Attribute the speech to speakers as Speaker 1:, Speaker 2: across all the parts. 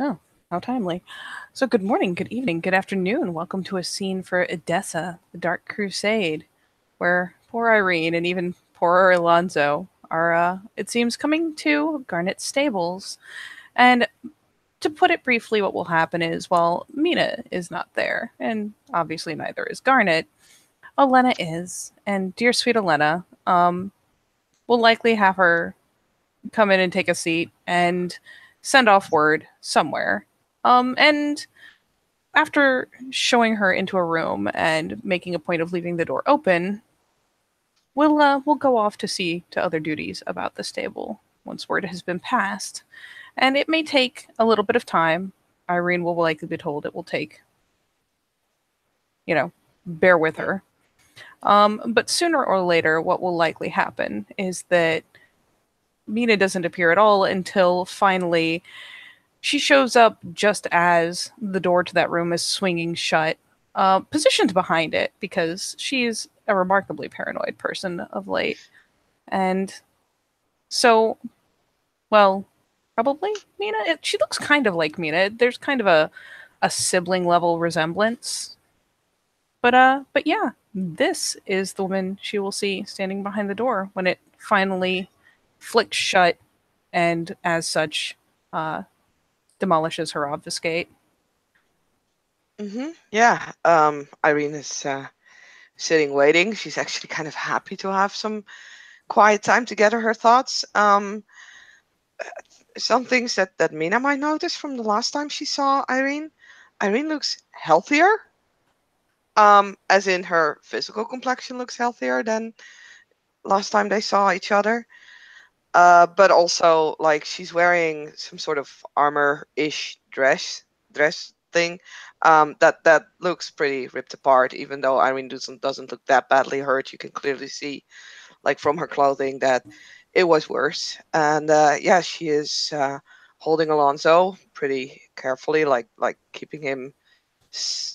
Speaker 1: Oh, how timely. So, good morning, good evening, good afternoon. Welcome to a scene for Edessa, the Dark Crusade, where poor Irene and even poorer Alonso are, it seems, coming to Garnet's stables. And to put it briefly, what will happen is, while Mina is not there, and obviously neither is Garnet, Elena is. And dear sweet Elena, will likely have her come in and take a seat and send off word somewhere. And after showing her into a room and making a point of leaving the door open, we'll go off to see to other duties about the stable once word has been passed. And it may take a little bit of time. Irene will likely be told it will take, bear with her. But sooner or later, what will likely happen is that Mina doesn't appear at all until finally she shows up just as the door to that room is swinging shut, positioned behind it because she's a remarkably paranoid person of late. And so, well, probably Mina. She looks kind of like Mina. There's kind of a sibling level resemblance. But yeah, this is the woman she will see standing behind the door when it finally flicks shut, and as such, uh, demolishes her obfuscate.
Speaker 2: Yeah. Irene is sitting waiting. She's actually kind of happy to have some quiet time to gather her thoughts. Some things that Mina might notice from the last time she saw Irene. Irene looks healthier. As in her physical complexion looks healthier than last time they saw each other. But also like she's wearing some sort of armor-ish dress thing. That looks pretty ripped apart, even though Irene doesn't look that badly hurt. You can clearly see, like from her clothing, that it was worse. And yeah, she is holding Alonso pretty carefully, like keeping him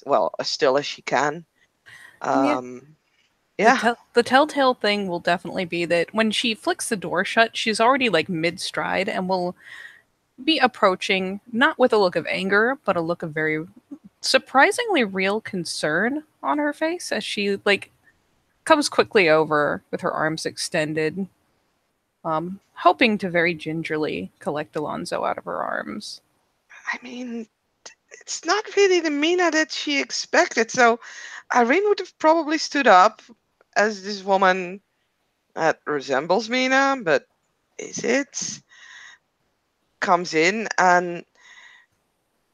Speaker 2: well as still as she can.
Speaker 1: Yeah,
Speaker 2: Um, yeah,
Speaker 1: the telltale thing will definitely be that when she flicks the door shut, she's already like mid stride and will be approaching not with a look of anger, but a look of very surprisingly real concern on her face as she like comes quickly over with her arms extended, hoping to very gingerly collect Alonso out of her arms.
Speaker 2: I mean, it's not really the Mina that she expected. So Irene would have probably stood up as this woman that resembles Mina, but is it? Comes in, and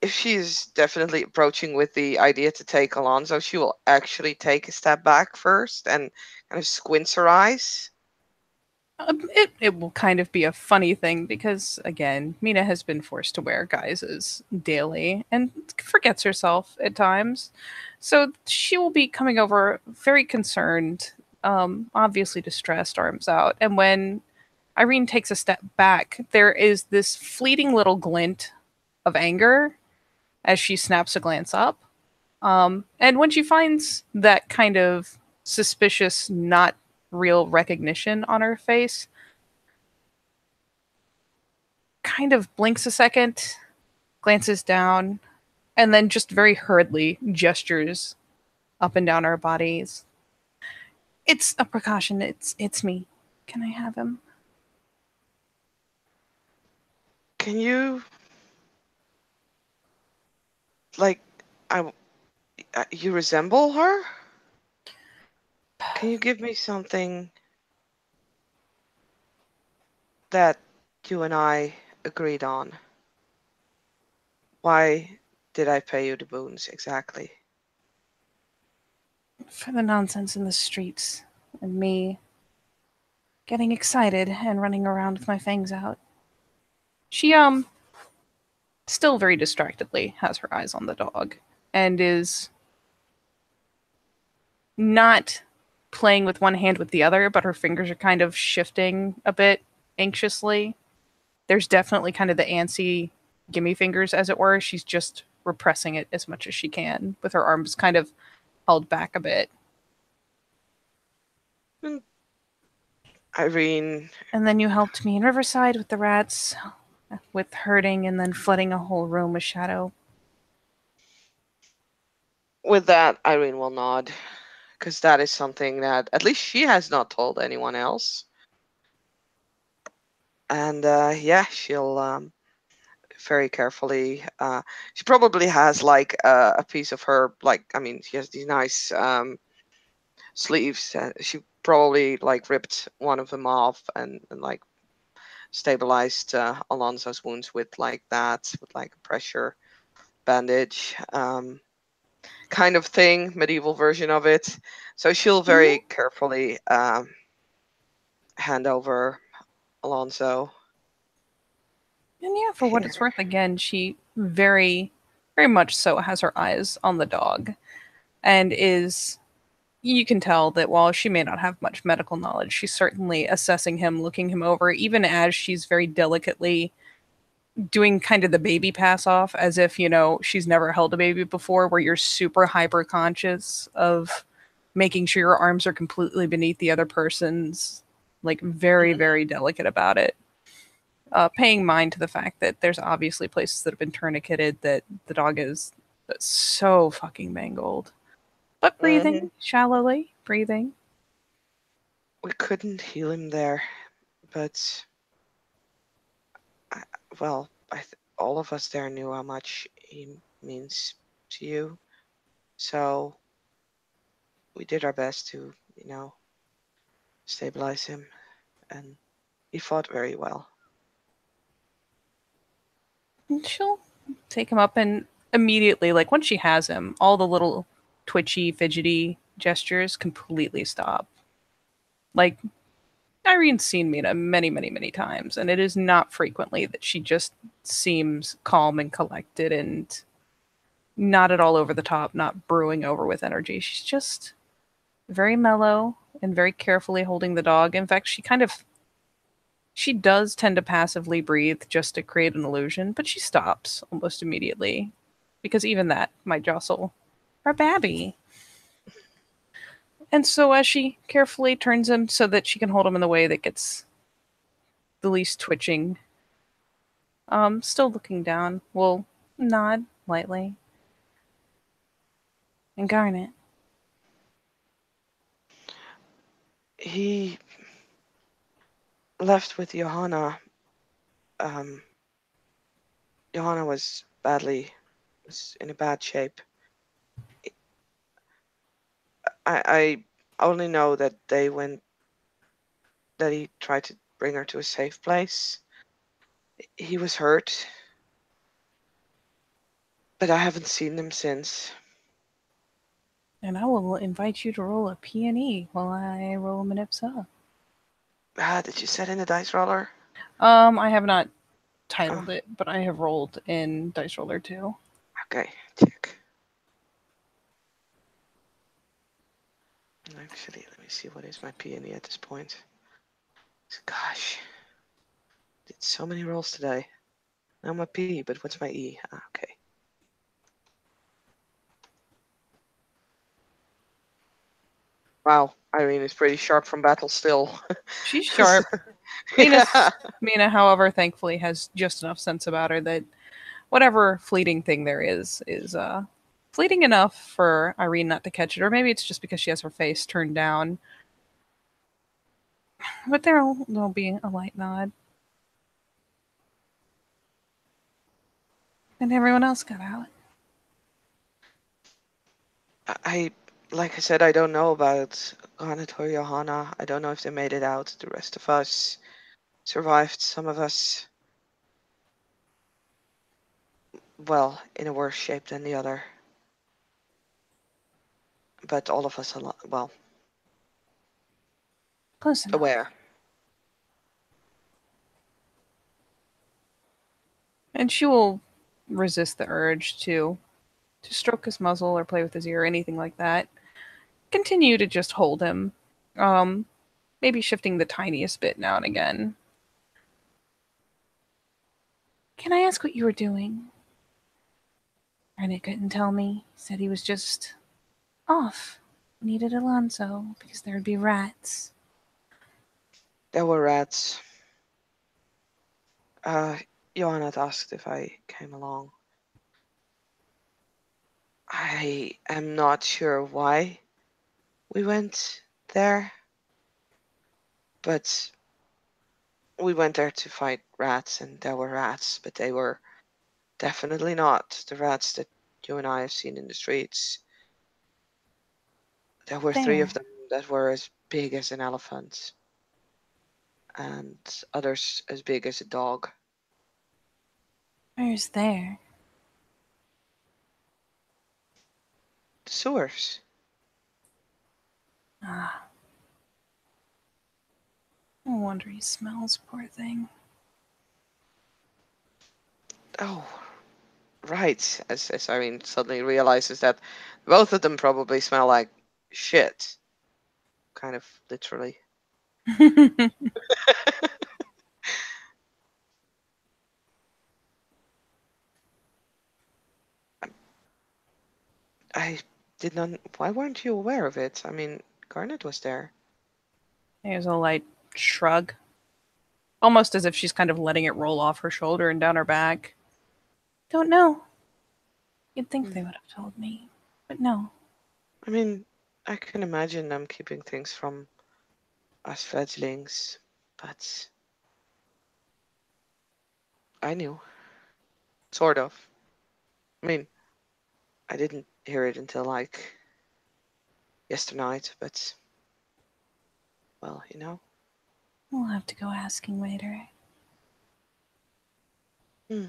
Speaker 2: if she is definitely approaching with the idea to take Alonso, she will actually take a step back first and kind of squints her eyes.
Speaker 1: It will kind of be a funny thing because, again, Mina has been forced to wear guises daily and forgets herself at times. So she will be coming over very concerned, obviously distressed, arms out. And when Irene takes a step back, there is this fleeting little glint of anger as she snaps a glance up. And when she finds that kind of suspicious, not real recognition on her face, kind of blinks a second, glances down, and then just very hurriedly gestures up and down our bodies. It's a precaution. It's me. Can I have him?
Speaker 2: Can you, like, I, you resemble her? Can you give me something that you and I agreed on? Why did I pay you the boons exactly?
Speaker 1: For the nonsense in the streets and me getting excited and running around with my fangs out. She still very distractedly has her eyes on the dog and is not playing with one hand with the other, but her fingers are kind of shifting a bit anxiously. There's definitely kind of the antsy gimme fingers, as it were. She's just repressing it as much as she can, with her arms kind of held back a bit.
Speaker 2: And Irene,
Speaker 1: And then you helped me in Riverside with the rats. with hurting and then flooding a whole room with shadow.
Speaker 2: With that, Irene will nod, because that is something that at least she has not told anyone else. And yeah, she'll very carefully. She probably has like a piece of her, like, I mean, she has these nice sleeves. She probably like ripped one of them off and like stabilized Alonso's wounds with like that, with like a pressure bandage kind of thing, medieval version of it. So she'll very
Speaker 1: Mm-hmm.
Speaker 2: carefully hand over Alonso.
Speaker 1: And yeah, for what it's
Speaker 2: Here.
Speaker 1: worth, again, she very, very much so has her eyes on the dog and is. You can tell that while she may not have much medical knowledge, she's certainly assessing him, looking him over, even as she's very delicately doing kind of the baby pass off as if, she's never held a baby before, where you're super hyper conscious of making sure your arms are completely beneath the other person's, like very,
Speaker 2: Mhm.
Speaker 1: very delicate about it. Paying mind to the fact that there's obviously places that have been tourniqueted that the dog is so fucking mangled. But
Speaker 2: Mhm.
Speaker 1: breathing, shallowly, breathing.
Speaker 2: We couldn't heal him there, but I, well, all of us there knew how much he means to you. So we did our best to, stabilize him, and he fought very well.
Speaker 1: And she'll take him up and immediately, like once she has him, all the little twitchy, fidgety gestures completely stop. Like Irene's seen Mina many, many, many times, and it is not frequently that she just seems calm and collected and not at all over the top, not brewing over with energy. She's just very mellow and very carefully holding the dog. In fact, she does tend to passively breathe just to create an illusion, but she stops almost immediately because even that might jostle our babby. And so as she carefully turns him so that she can hold him in the way that gets the least twitching, still looking down, will nod lightly. And Garnet,
Speaker 2: He left with Johanna. Um, Johanna was in a bad shape. I only know that that he tried to bring her to a safe place. He was hurt, but I haven't seen him since.
Speaker 1: and I will invite you to roll a peony while I roll a Manipsa.
Speaker 2: Did you set in a dice roller?
Speaker 1: I have not
Speaker 2: Oh,
Speaker 1: titled it, but I have rolled in Dice Roller 2.
Speaker 2: okay, check. Actually, let me see what is my peony at this point. Gosh, did so many rolls today. Now my P, but what's my E? Okay. Wow, Irene is pretty sharp from battle still.
Speaker 1: She's sharp.
Speaker 2: Yeah.
Speaker 1: Mina, however, thankfully has just enough sense about her that whatever fleeting thing there is fleeting enough for Irene not to catch it, or maybe it's just because she has her face turned down. But there'll be a light nod, and everyone else got out.
Speaker 2: I, like I said, I don't know about Garnet or Johanna. I don't know if they made it out. The rest of us survived. Some of us, well, in a worse shape than the other. But all of us, well,
Speaker 1: Close enough.
Speaker 2: aware.
Speaker 1: And she will resist the urge to stroke his muzzle or play with his ear or anything like that. Continue to just hold him. Um, Maybe shifting the tiniest bit now and again. Can I ask what you were doing? Rennet couldn't tell me. Said he was just off. Needed Alonso because there'd be rats.
Speaker 2: There were rats. Uh, Johanna asked if I came along. I am not sure why we went there, but we went there to fight rats, and there were rats, but they were definitely not the rats that you and I have seen in the streets. There were three of
Speaker 1: There.
Speaker 2: them that were as big as an elephant, and others as big as a dog.
Speaker 1: Where's there?
Speaker 2: The sewers.
Speaker 1: Ah, no wonder he smells, poor thing.
Speaker 2: Oh, right. As Irene suddenly realizes that both of them probably smell like shit. Kind of literally. I did not. Why weren't you aware of it? I mean, Garnet was there.
Speaker 1: There's a light shrug, almost as if she's kind of letting it roll off her shoulder and down her back. Don't know. You'd think they
Speaker 2: Hmm.
Speaker 1: would have told me, but no.
Speaker 2: I mean, I can imagine them keeping things from us fledglings, but I knew. Sort of. I mean, I didn't hear it until like yesternight, but well, you know.
Speaker 1: We'll have to go asking later.
Speaker 2: Hmm.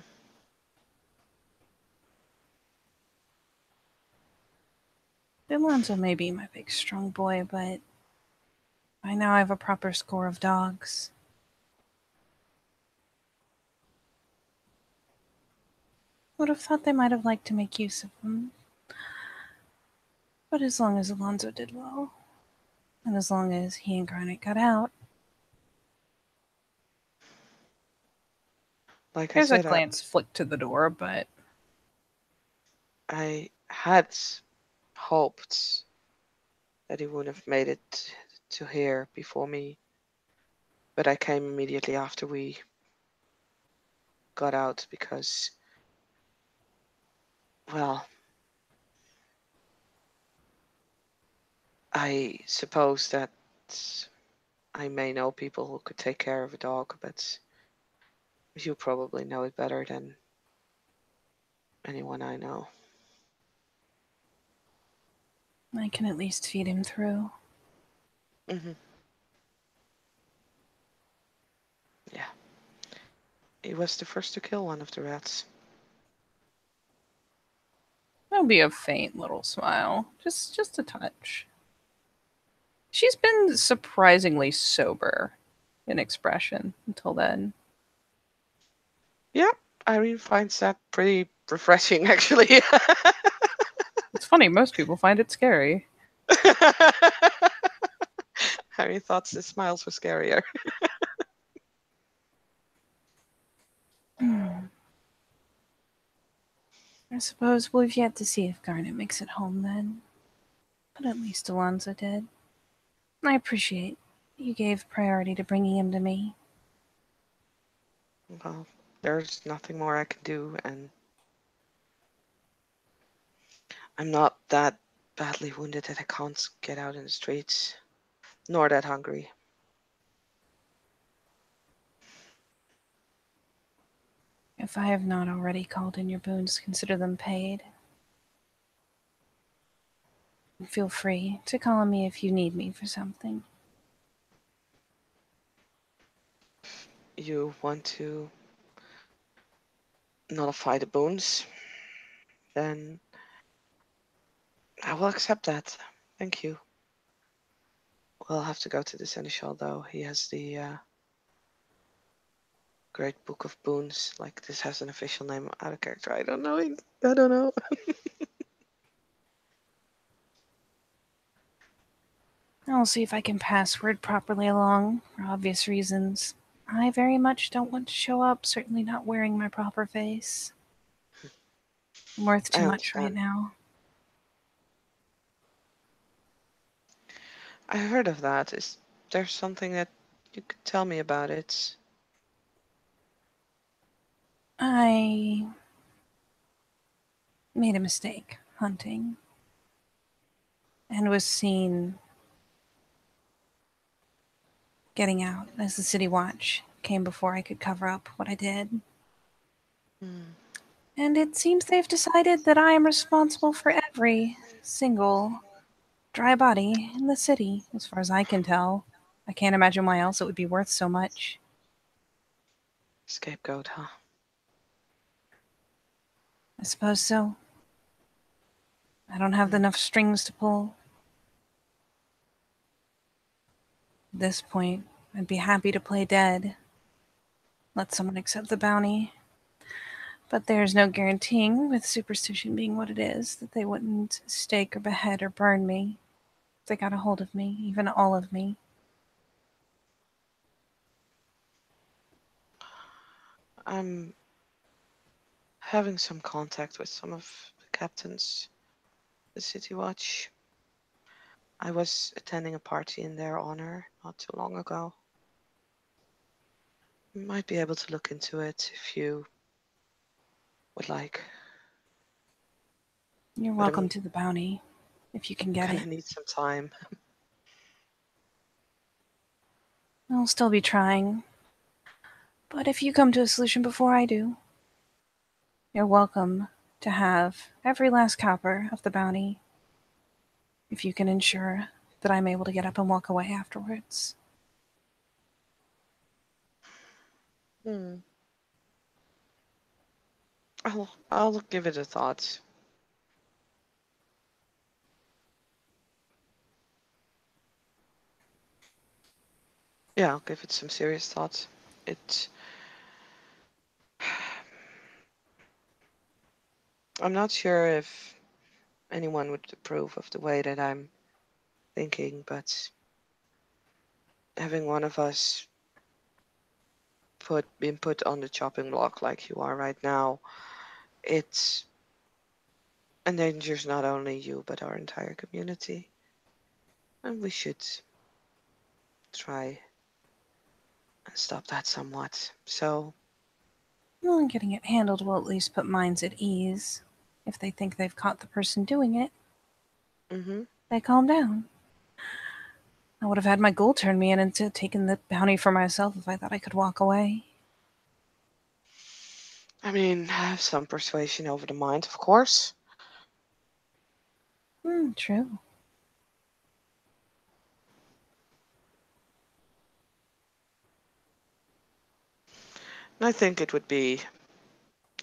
Speaker 1: Alonzo may be my big strong boy, but by now I have a proper score of dogs. Would have thought they might have liked to make use of them, but as long as Alonzo did well, and as long as he and Garnet got out.
Speaker 2: Like I
Speaker 1: There's a
Speaker 2: said,
Speaker 1: glance flicked to the door, but
Speaker 2: I had hoped that he would have made it to here before me, but I came immediately after we got out because, well, I suppose that I may know people who could take care of a dog, but you probably know it better than anyone I know.
Speaker 1: I can at least feed him through.
Speaker 2: Hmm. Yeah, he was the first to kill one of the rats.
Speaker 1: There'll be a faint little smile, just a touch. She's been surprisingly sober in expression until then.
Speaker 2: Yeah, Irene finds that pretty refreshing, actually.
Speaker 1: It's funny, most people find it scary.
Speaker 2: Irene thought the smiles were scarier.
Speaker 1: Hmm. I suppose we've yet to see if Garnet makes it home then. But at least Alonzo did. I appreciate you gave priority to bringing him to me.
Speaker 2: Well, there's nothing more I can do, and I'm not that badly wounded that I can't get out in the streets, nor that hungry.
Speaker 1: If I have not already called in your boons, consider them paid. And feel free to call on me if you need me for something.
Speaker 2: You want to nullify the boons? Then I will accept that. Thank you. We'll have to go to the seneschal, though. He has the Great Book of Boons. Like, this has an official name out of character. I don't know. I don't know.
Speaker 1: I'll see if I can password properly along, for obvious reasons. I very much don't want to show up, certainly not wearing my proper face. I'm worth
Speaker 2: I
Speaker 1: too much right
Speaker 2: understand.
Speaker 1: now.
Speaker 2: I heard of that. Is there something that you could tell me about it?
Speaker 1: I made a mistake hunting and was seen getting out as the city watch came before I could cover up what I did.
Speaker 2: Hmm.
Speaker 1: And it seems they've decided that I am responsible for every single dry body in the city, as far as I can tell. I can't imagine why else it would be worth so much.
Speaker 2: Scapegoat, huh?
Speaker 1: I suppose so. I don't have
Speaker 2: Hmm.
Speaker 1: enough strings to pull. At this point, I'd be happy to play dead. Let someone accept the bounty. But there's no guaranteeing, with superstition being what it is, that they wouldn't stake or behead or burn me if they got a hold of me, even all of me.
Speaker 2: I'm having some contact with some of the captains, the City Watch. I was attending a party in their honor not too long ago. You might be able to look into it if you would like.
Speaker 1: You're
Speaker 2: But
Speaker 1: welcome to the bounty, if you can
Speaker 2: I'm
Speaker 1: get
Speaker 2: gonna
Speaker 1: it.
Speaker 2: need some time.
Speaker 1: I'll still be trying, but if you come to a solution before I do, you're welcome to have every last copper of the bounty, if you can ensure that I'm able to get up and walk away afterwards.
Speaker 2: Hmm. I'll give it a thought. Yeah, I'll give it some serious thought. It. I'm not sure if anyone would approve of the way that I'm thinking, but having one of us been put on the chopping block like you are right now, it endangers not only you but our entire community. And we should try and stop that somewhat. So,
Speaker 1: Well, getting it handled will at least put minds at ease. If they think they've caught the person doing it,
Speaker 2: hmm
Speaker 1: they calm down. I would have had my ghoul turn me in into taking the bounty for myself if I thought I could walk away.
Speaker 2: I mean, have some persuasion over the mind, of course.
Speaker 1: True.
Speaker 2: And I think it would be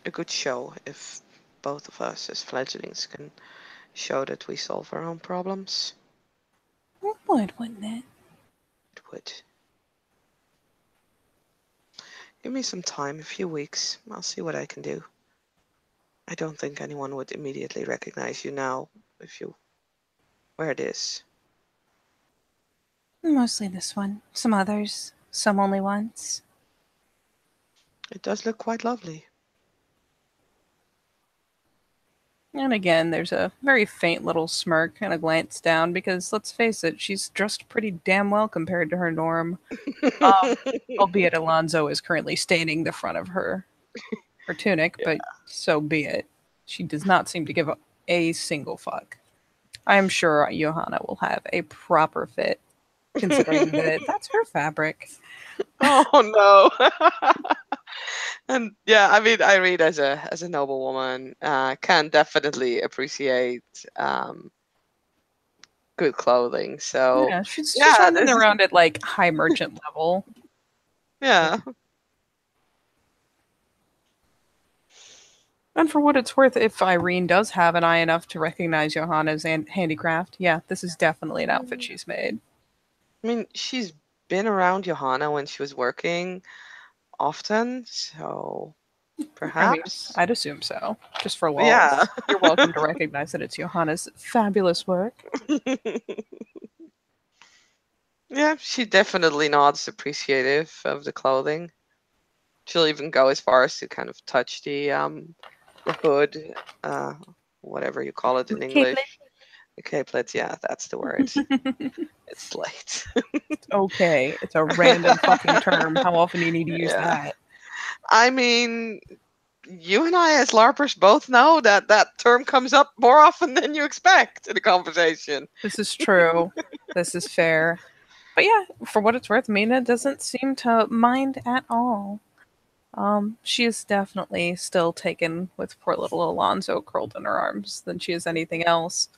Speaker 2: a good show if both of us as fledglings can show that we solve our own problems.
Speaker 1: It would, wouldn't it?
Speaker 2: It would. Give me some time, a few weeks. I'll see what I can do. I don't think anyone would immediately recognize you now if you wear this.
Speaker 1: Mostly this one. Some others. Some only once.
Speaker 2: It does look quite lovely.
Speaker 1: And again, there's a very faint little smirk and a glance down because, let's face it, she's dressed pretty damn well compared to her norm. Um, Albeit Alonzo is currently staining the front of her tunic,
Speaker 2: Yeah.
Speaker 1: but so be it. She does not seem to give a single fuck. I am sure Johanna will have a proper fit, considering that that's her fabric.
Speaker 2: Oh no. And yeah, I mean, Irene as a noble woman can definitely appreciate good clothing. So
Speaker 1: Yeah, she's
Speaker 2: yeah,
Speaker 1: running around at like high merchant level.
Speaker 2: yeah.
Speaker 1: And for what it's worth, if Irene does have an eye enough to recognize Johanna's handicraft, yeah, this is definitely an outfit she's made.
Speaker 2: I mean, she's been around Johanna when she was working often, so
Speaker 1: I mean,
Speaker 2: perhaps.
Speaker 1: I'd assume so, just for
Speaker 2: Yeah.
Speaker 1: lulz. You're welcome to recognize that it's Johanna's fabulous work.
Speaker 2: Yeah, she definitely nods appreciative of the clothing. She'll even go as far as to kind of touch the hood, uh whatever you call it in
Speaker 1: Capelet.
Speaker 2: English. The capelet, yeah, that's the word. It's late.
Speaker 1: Okay, it's a random fucking term. How often do you need to use
Speaker 2: Yeah.
Speaker 1: that?
Speaker 2: I mean, you and I, as LARPers, both know that that term comes up more often than you expect in a conversation.
Speaker 1: This is true. This is fair. But yeah, for what it's worth, Mina doesn't seem to mind at all. She is definitely still taken with poor little Alonzo curled in her arms than she is anything else.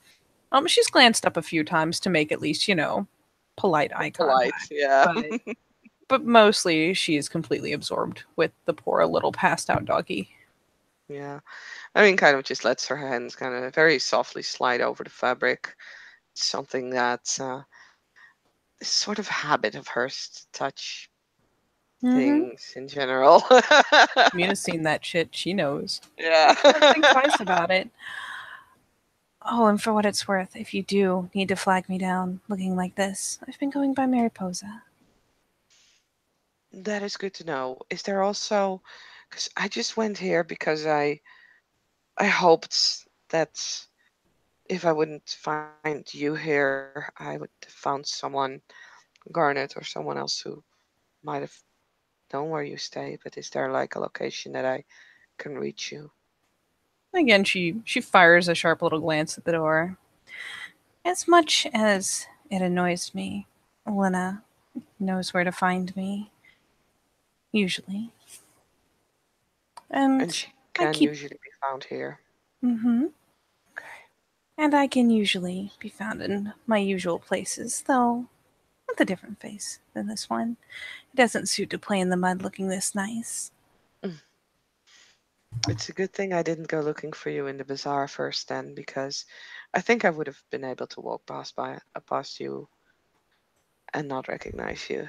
Speaker 1: She's glanced up a few times to make at least, polite eye
Speaker 2: Polite,
Speaker 1: contact,
Speaker 2: yeah.
Speaker 1: but mostly she is completely absorbed with the poor little passed out doggy.
Speaker 2: Yeah. I mean, kind of just lets her hands kind of very softly slide over the fabric. Something that's a sort of habit of hers to touch
Speaker 1: Mm-hmm.
Speaker 2: things in general.
Speaker 1: Mina's seen that shit. She knows.
Speaker 2: Yeah.
Speaker 1: She doesn't think twice about it. Oh, and for what it's worth, if you do need to flag me down looking like this, I've been going by Mariposa.
Speaker 2: That is good to know. Is there also, because I just went here because I hoped that if I wouldn't find you here, I would have found someone, Garnet or someone else who might have known where you stay. But is there like a location that I can reach you?
Speaker 1: Again, she fires a sharp little glance at the door. As much as it annoys me, Lena knows where to find me, usually.
Speaker 2: And
Speaker 1: And
Speaker 2: she
Speaker 1: I
Speaker 2: can
Speaker 1: keep.
Speaker 2: usually be found here.
Speaker 1: Mm-hmm.
Speaker 2: Okay.
Speaker 1: And I can usually be found in my usual places, though with a different face than this one. It doesn't suit to play in the mud looking this nice.
Speaker 2: Mm. It's a good thing I didn't go looking for you in the bazaar first then, because I think I would have been able to walk past you and not recognize you.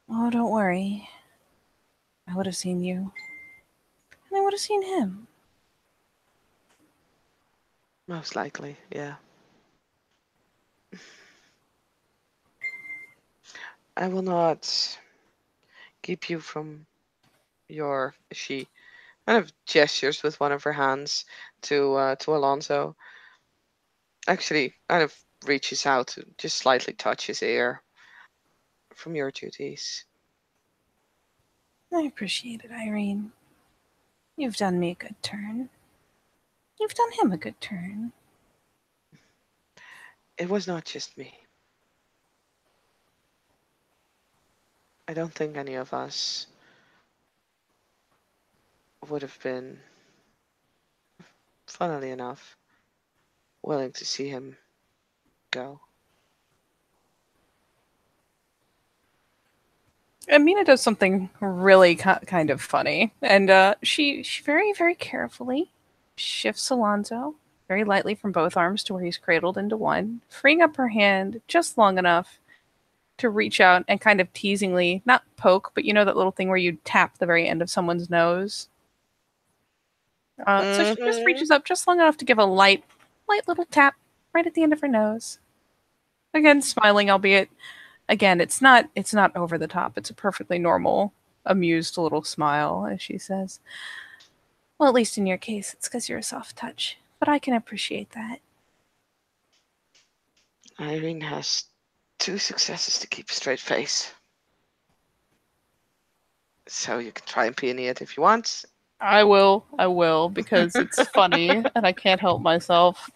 Speaker 1: Oh, don't worry. I would have seen you. And I would have seen him.
Speaker 2: Most likely, yeah. I will not keep you from your. She kind of gestures with one of her hands to Alonso. Actually, kind of reaches out to just slightly touch his ear from your duties.
Speaker 1: I appreciate it, Irene. You've done me a good turn. You've done him a good turn.
Speaker 2: It was not just me. I don't think any of us would have been, funnily enough, willing to see him go.
Speaker 1: Amina does something really kind of funny, and she very very carefully shifts Alonzo very lightly from both arms to where he's cradled into one, freeing up her hand just long enough to reach out and kind of teasingly, not poke, but you know that little thing where you tap the very end of someone's nose. So she just
Speaker 2: Hmm.
Speaker 1: reaches up just long enough to give a light little tap right at the end of her nose. Again, smiling, albeit again, it's not over the top. It's a perfectly normal, amused little smile as she says, "Well, at least in your case, it's because you're a soft touch, but I can appreciate that."
Speaker 2: Irene has two successes to keep a straight face. So you can try and peony it if you want.
Speaker 1: I will, because it's funny and I can't help myself.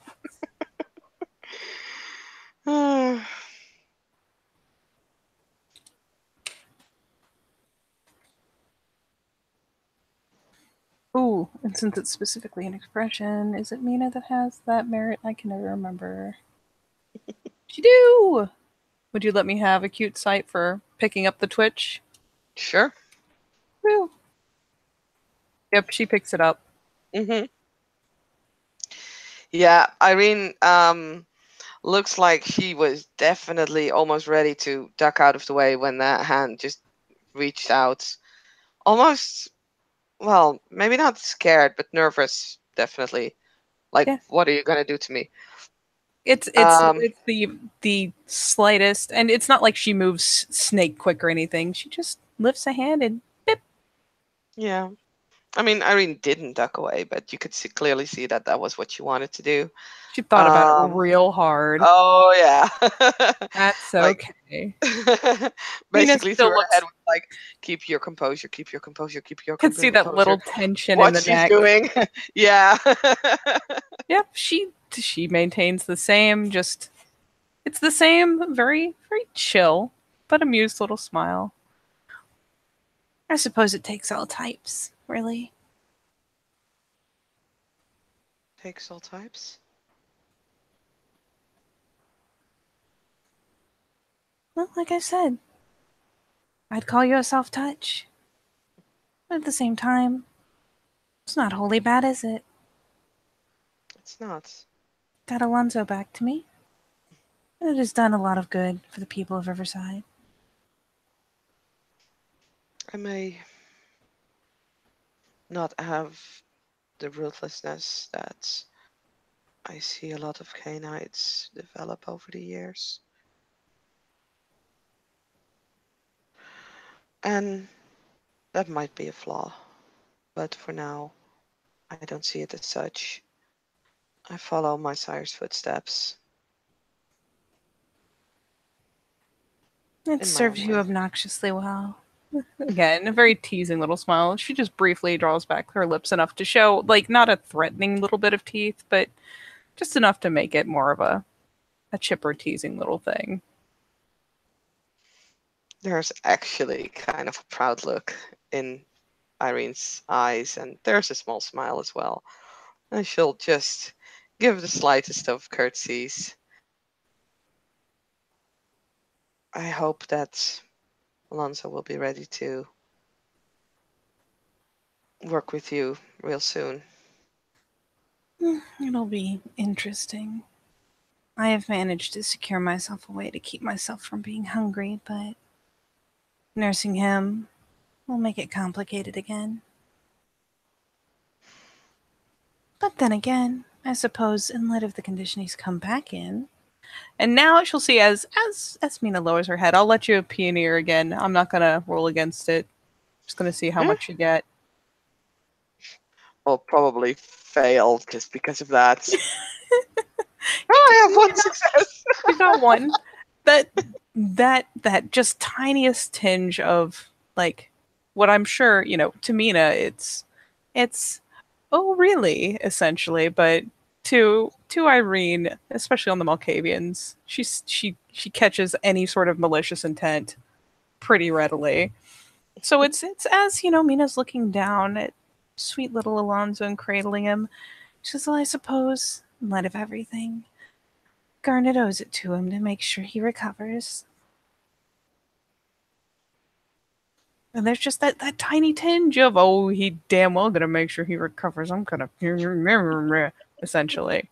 Speaker 1: Ooh, and since it's specifically an expression, is it Mina that has that merit? I can never remember. She do! Would you let me have a cute sight for picking up the twitch?
Speaker 2: Sure.
Speaker 1: Woo! Yep, she picks it up.
Speaker 2: Hmm. Yeah, Irene looks like she was definitely almost ready to duck out of the way when that hand just reached out. Almost, well, maybe not scared, but nervous, definitely. Like,
Speaker 1: Yeah,
Speaker 2: what are you gonna do to me?
Speaker 1: it's it's
Speaker 2: Um,
Speaker 1: it's the slightest, and it's not like she moves snake quick or anything. She just lifts a hand and bip.
Speaker 2: yeah. I mean, Irene didn't duck away, but you could clearly see that that was what she wanted to do.
Speaker 1: She thought about it
Speaker 2: Um,
Speaker 1: real hard.
Speaker 2: oh yeah,
Speaker 1: That's
Speaker 2: like
Speaker 1: okay. Mina
Speaker 2: basically through
Speaker 1: still
Speaker 2: her head
Speaker 1: looks,
Speaker 2: was like, "Keep your composure, keep your composure, keep your
Speaker 1: could see that
Speaker 2: composure."
Speaker 1: little tension in
Speaker 2: What
Speaker 1: the
Speaker 2: she's
Speaker 1: neck.
Speaker 2: doing, yeah.
Speaker 1: Yep, she maintains the same, just it's the same, very very chill, but amused little smile. I suppose it takes all types, really.
Speaker 2: Takes all types.
Speaker 1: Well, like I said, I'd call you a soft touch, but at the same time, it's not wholly bad, is it?
Speaker 2: It's not.
Speaker 1: Got Alonzo back to me, and it has done a lot of good for the people of Riverside.
Speaker 2: I may not have the ruthlessness that I see a lot of canines develop over the years. And that might be a flaw, but for now, I don't see it as such. I follow my sire's footsteps
Speaker 1: It
Speaker 2: in my
Speaker 1: serves
Speaker 2: own
Speaker 1: you
Speaker 2: way.
Speaker 1: obnoxiously well. Again, a very teasing little smile. She just briefly draws back her lips enough to show, like, not a threatening little bit of teeth, but just enough to make it more of a chipper teasing little thing.
Speaker 2: There's actually kind of a proud look in Irene's eyes, and there's a small smile as well. And she'll just give the slightest of curtsies. I hope that Alonso will be ready to work with you real soon.
Speaker 1: It'll be interesting. I have managed to secure myself a way to keep myself from being hungry, but nursing him will make it complicated again. But then again, I suppose in light of the condition he's come back in, and now she'll see as Mina lowers her head. I'll let you pioneer again. I'm not gonna roll against it. Just gonna see how
Speaker 2: Hmm?
Speaker 1: much you get.
Speaker 2: I'll probably fail just because of that.
Speaker 1: You,
Speaker 2: Oh, I have one
Speaker 1: you got
Speaker 2: success.
Speaker 1: you got one. That that just tiniest tinge of like what I'm sure to Mina it's oh really essentially, but to Irene, especially on the Malkavians, she catches any sort of malicious intent pretty readily. So it's as Mina's looking down at sweet little Alonzo and cradling him. She says, well, I suppose, in light of everything, Garnet owes it to him to make sure he recovers. And there's just that tiny tinge of, oh, he damn well gonna make sure he recovers. I'm gonna essentially.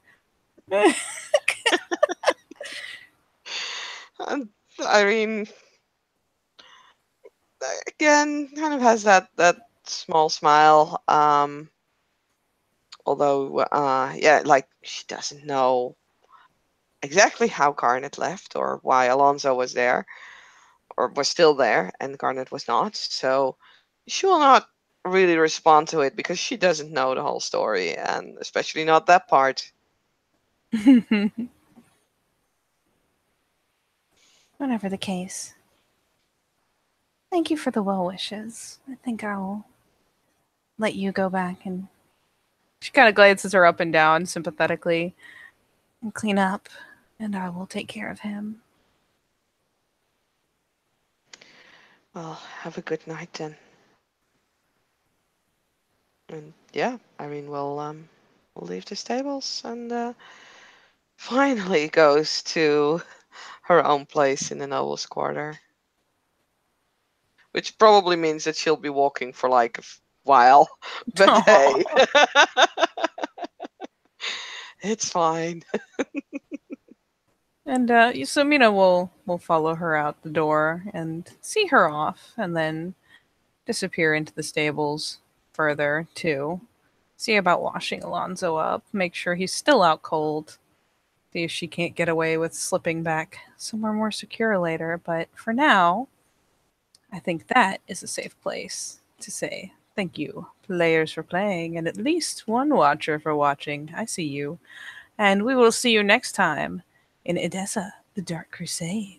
Speaker 2: And Irene again kind of has that small smile. Although yeah, like she doesn't know exactly how Garnet left or why Alonso was there or was still there and Garnet was not. So she will not really respond to it because she doesn't know the whole story and especially not that part.
Speaker 1: Whatever the case. Thank you for the well wishes. I think I'll let you go back and she kind of glances her up and down sympathetically and clean up, and I will take care of him.
Speaker 2: Well, have a good night then. And yeah, Irene will leave the stables and finally goes to her own place in the noble's quarter, which probably means that she'll be walking for like a while. But hey, it's fine.
Speaker 1: And so Mina will follow her out the door and see her off, and then disappear into the stables further too. See about washing Alonzo up, make sure he's still out cold. See if she can't get away with slipping back somewhere more secure later. But for now, I think that is a safe place to say Thank you, players, for playing, and at least one watcher for watching. I see you. And we will see you next time in Edessa, the Dark Crusade.